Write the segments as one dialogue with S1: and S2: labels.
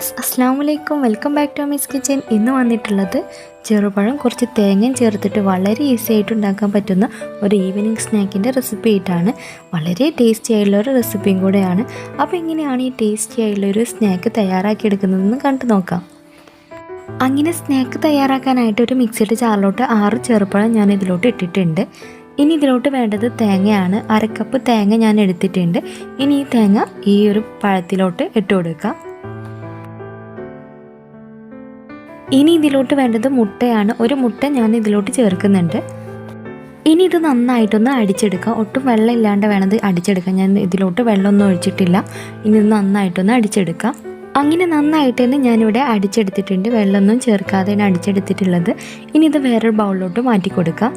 S1: Friends, അസ്സാം വലൈക്കും. Welcome back to miss kitchen. ഇന്ന് വന്നിട്ടുള്ളത് ചെറുപഴം കുറച്ച് തേങ്ങയും ചേർത്തിട്ട് വളരെ ഈസി ആയിട്ട് ഉണ്ടാക്കാൻ പറ്റുന്ന ഒരു ഈവനിങ് സ്നാക്കിൻ്റെ റെസിപ്പി ആയിട്ടാണ്. വളരെ ടേസ്റ്റി ആയിട്ടുള്ളൊരു റെസിപ്പിയും കൂടെയാണ്. അപ്പോൾ എങ്ങനെയാണ് ഈ ടേസ്റ്റി ആയിട്ടുള്ളൊരു സ്നാക്ക് തയ്യാറാക്കിയെടുക്കുന്നതെന്ന് കണ്ടു നോക്കാം. അങ്ങനെ സ്നാക്ക് തയ്യാറാക്കാനായിട്ട് ഒരു മിക്സിയുടെ ജാറിലോട്ട് 6 ചെറുപഴം ഞാൻ ഇതിലോട്ട് ഇട്ടിട്ടുണ്ട്. ഇനി ഇതിലോട്ട് വേണ്ടത് തേങ്ങയാണ്. 1/2 കപ്പ് തേങ്ങ ഞാൻ എടുത്തിട്ടുണ്ട്. ഇനി ഈ തേങ്ങ ഈ ഒരു പഴത്തിലോട്ട് ഇട്ട് കൊടുക്കാം. ഇനി ഇതിലോട്ട് വേണ്ടത് മുട്ടയാണ്. ഒരു മുട്ട ഞാൻ ഇതിലോട്ട് ചേർക്കുന്നുണ്ട്. ഇനി ഇത് നന്നായിട്ടൊന്ന് അടിച്ചെടുക്കാം. ഒട്ടും വെള്ളം ഇല്ലാണ്ട് വേണത് അടിച്ചെടുക്കാം. ഞാൻ ഇതിലോട്ട് വെള്ളമൊന്നും ഒഴിച്ചിട്ടില്ല. ഇനി ഇത് നന്നായിട്ടൊന്ന് അടിച്ചെടുക്കാം. അങ്ങനെ നന്നായിട്ട് തന്നെ ഞാനിവിടെ അടിച്ചെടുത്തിട്ടുണ്ട്. വെള്ളമൊന്നും ചേർക്കാതെയാണ് അടിച്ചെടുത്തിട്ടുള്ളത്. ഇനി ഇത് വേറൊരു ബൗളിലോട്ട് മാറ്റി കൊടുക്കാം.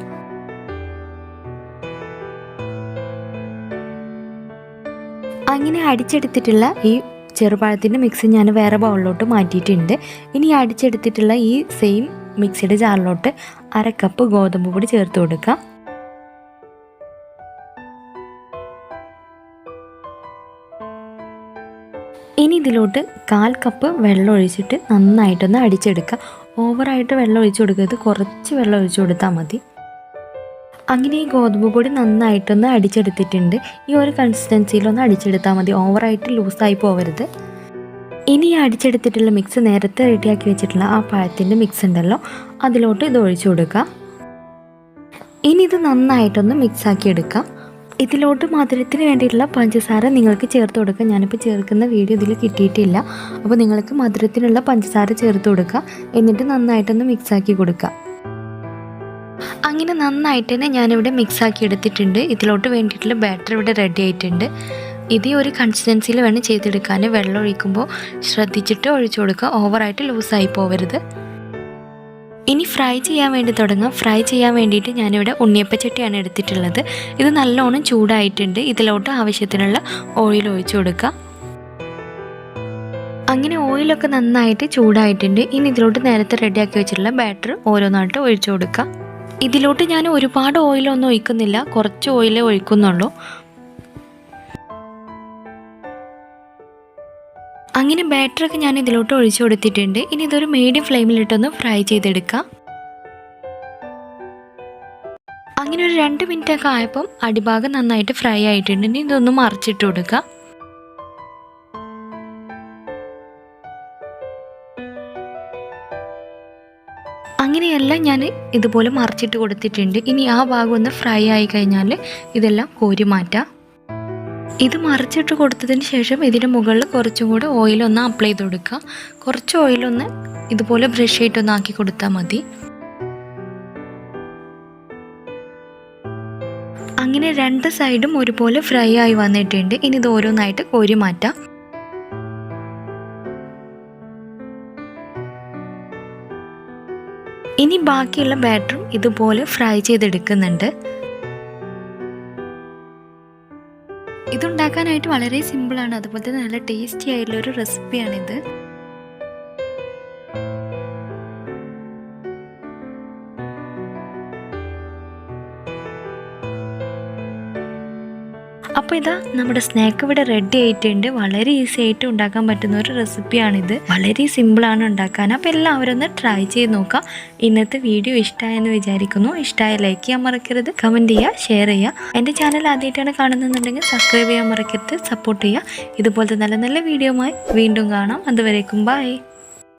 S1: അങ്ങനെ അടിച്ചെടുത്തിട്ടുള്ള ഈ ചെറുപഴത്തിൻ്റെ മിക്സ് ഞാൻ വേറെ ബൗളിലോട്ട് മാറ്റിയിട്ടുണ്ട്. ഇനി അടിച്ചെടുത്തിട്ടുള്ള ഈ സെയിം മിക്സിയുടെ ജാറിലോട്ട് 1/2 കപ്പ് ഗോതമ്പ് പൊടി ചേർത്ത് കൊടുക്കാം. ഇനി ഇതിലോട്ട് 1/4 കപ്പ് വെള്ളം ഒഴിച്ചിട്ട് നന്നായിട്ടൊന്ന് അടിച്ചെടുക്കുക. ഓവറായിട്ട് വെള്ളം ഒഴിച്ചു കൊടുക്കരുത്, കുറച്ച് വെള്ളം ഒഴിച്ചു കൊടുത്താൽ മതി. അങ്ങനെ ഈ ഗോതമ്പ് പൊടി നന്നായിട്ടൊന്ന് അടിച്ചെടുത്തിട്ടുണ്ട്. ഈ ഒരു കൺസിസ്റ്റൻസിയിലൊന്ന് അടിച്ചെടുത്താൽ മതി, ഓവറായിട്ട് ലൂസായി പോകരുത്. ഇനി ഈ അടിച്ചെടുത്തിട്ടുള്ള മിക്സ് നേരത്തെ റെഡിയാക്കി വെച്ചിട്ടുള്ള ആ പഴത്തിൻ്റെ മിക്സ് ഉണ്ടല്ലോ, അതിലോട്ട് ഇത് ഒഴിച്ചു കൊടുക്കുക. ഇനി ഇത് നന്നായിട്ടൊന്ന് മിക്സാക്കി എടുക്കുക. ഇതിലോട്ട് മധുരത്തിന് വേണ്ടിയിട്ടുള്ള പഞ്ചസാര നിങ്ങൾക്ക് ചേർത്ത് കൊടുക്കുക. ഞാനിപ്പോൾ ചേർക്കുന്ന വീഡിയോ ഇതിൽ കിട്ടിയിട്ടില്ല. അപ്പോൾ നിങ്ങൾക്ക് മധുരത്തിനുള്ള പഞ്ചസാര ചേർത്ത് കൊടുക്കുക. എന്നിട്ട് നന്നായിട്ടൊന്ന് മിക്സാക്കി കൊടുക്കുക. അങ്ങനെ നന്നായിട്ട് തന്നെ ഞാനിവിടെ മിക്സാക്കി എടുത്തിട്ടുണ്ട്. ഇതിലോട്ട് വേണ്ടിയിട്ടുള്ള ബാറ്റർ ഇവിടെ റെഡി ആയിട്ടുണ്ട്. ഇത് ഒരു കൺസിസ്റ്റൻസിയിൽ വേണം ചെയ്തെടുക്കാൻ. വെള്ളം ഒഴിക്കുമ്പോൾ ശ്രദ്ധിച്ചിട്ട് ഒഴിച്ചു കൊടുക്കുക, ഓവറായിട്ട് ലൂസായി പോകരുത്. ഇനി ഫ്രൈ ചെയ്യാൻ വേണ്ടി തുടങ്ങാം. ഫ്രൈ ചെയ്യാൻ വേണ്ടിയിട്ട് ഞാനിവിടെ ഉണ്ണിയപ്പച്ചട്ടിയാണ് എടുത്തിട്ടുള്ളത്. ഇത് നല്ലോണം ചൂടായിട്ടുണ്ട്. ഇതിലോട്ട് ആവശ്യത്തിനുള്ള ഓയിൽ ഒഴിച്ചു കൊടുക്കുക. അങ്ങനെ ഓയിലൊക്കെ നന്നായിട്ട് ചൂടായിട്ടുണ്ട്. ഇനി ഇതിലോട്ട് നേരത്തെ റെഡിയാക്കി വെച്ചിട്ടുള്ള ബാറ്റർ ഓരോന്നായിട്ട് ഒഴിച്ചു കൊടുക്കുക. ഇതിലോട്ട് ഞാൻ ഒരുപാട് ഓയിലൊന്നും ഒഴിക്കുന്നില്ല, കുറച്ച് ഓയിലേ ഒഴിക്കുന്നുള്ളൂ. അങ്ങനെ ബാറ്ററൊക്കെ ഞാൻ ഇതിലോട്ട് ഒഴിച്ചു കൊടുത്തിട്ടുണ്ട്. ഇനി ഇതൊരു മീഡിയം ഫ്ലെയിമിലിട്ടൊന്ന് ഫ്രൈ ചെയ്തെടുക്കാം. അങ്ങനെ ഒരു 2 മിനിറ്റൊക്കെ ആയപ്പം അടിഭാഗം നന്നായിട്ട് ഫ്രൈ ആയിട്ടുണ്ട്. ഇനി ഇതൊന്ന് മറിച്ചിട്ട് കൊടുക്കുക. അങ്ങനെയെല്ലാം ഞാൻ ഇതുപോലെ മറിച്ചിട്ട് കൊടുത്തിട്ടുണ്ട്. ഇനി ആ ഭാഗം ഒന്ന് ഫ്രൈ ആയി കഴിഞ്ഞാൽ ഇതെല്ലാം കോരി മാറ്റാം. ഇത് മറിച്ചിട്ട് കൊടുത്തതിന് ശേഷം ഇതിൻ്റെ മുകളിൽ കുറച്ചും കൂടെ ഓയിലൊന്ന് അപ്ലൈ ചെയ്ത് കൊടുക്കുക. കുറച്ച് ഓയിലൊന്ന് ഇതുപോലെ ബ്രഷ് ആയിട്ടൊന്ന് ആക്കി കൊടുത്താൽ മതി. അങ്ങനെ 2 സൈഡും ഒരുപോലെ ഫ്രൈ ആയി വന്നിട്ടുണ്ട്. ഇനി ഇത് ഓരോന്നായിട്ട് കോരി മാറ്റാം. ഇനി ബാക്കിയുള്ള ബാറ്ററും ഇതുപോലെ ഫ്രൈ ചെയ്തെടുക്കുന്നുണ്ട്. ഇതുണ്ടാക്കാനായിട്ട് വളരെ സിമ്പിളാണ്. അതുപോലെ തന്നെ നല്ല ടേസ്റ്റി ആയിട്ടുള്ളൊരു റെസിപ്പിയാണിത്. അപ്പോൾ ഇതാ നമ്മുടെ സ്നാക്ക് ഇവിടെ റെഡി ആയിട്ടുണ്ട്. വളരെ ഈസി ആയിട്ട് ഉണ്ടാക്കാൻ പറ്റുന്ന ഒരു റെസിപ്പിയാണിത്. വളരെ സിമ്പിളാണ് ഉണ്ടാക്കാൻ. അപ്പോൾ എല്ലാവരും ഒന്ന് ട്രൈ ചെയ്ത് നോക്കുക. ഇന്നത്തെ വീഡിയോ ഇഷ്ടമായെന്ന് വിചാരിക്കുന്നു. ഇഷ്ടമായ ലൈക്ക് ചെയ്യാൻ മറക്കരുത്, കമൻറ്റ് ചെയ്യുക, ഷെയർ ചെയ്യുക. എൻ്റെ ചാനൽ ആദ്യമായിട്ടാണ് കാണുന്നുണ്ടെങ്കിൽ സബ്സ്ക്രൈബ് ചെയ്യാൻ മറക്കരുത്, സപ്പോർട്ട് ചെയ്യുക. ഇതുപോലത്തെ നല്ല നല്ല വീഡിയോയുമായി വീണ്ടും കാണാം. അതുവരേക്കും ബൈ.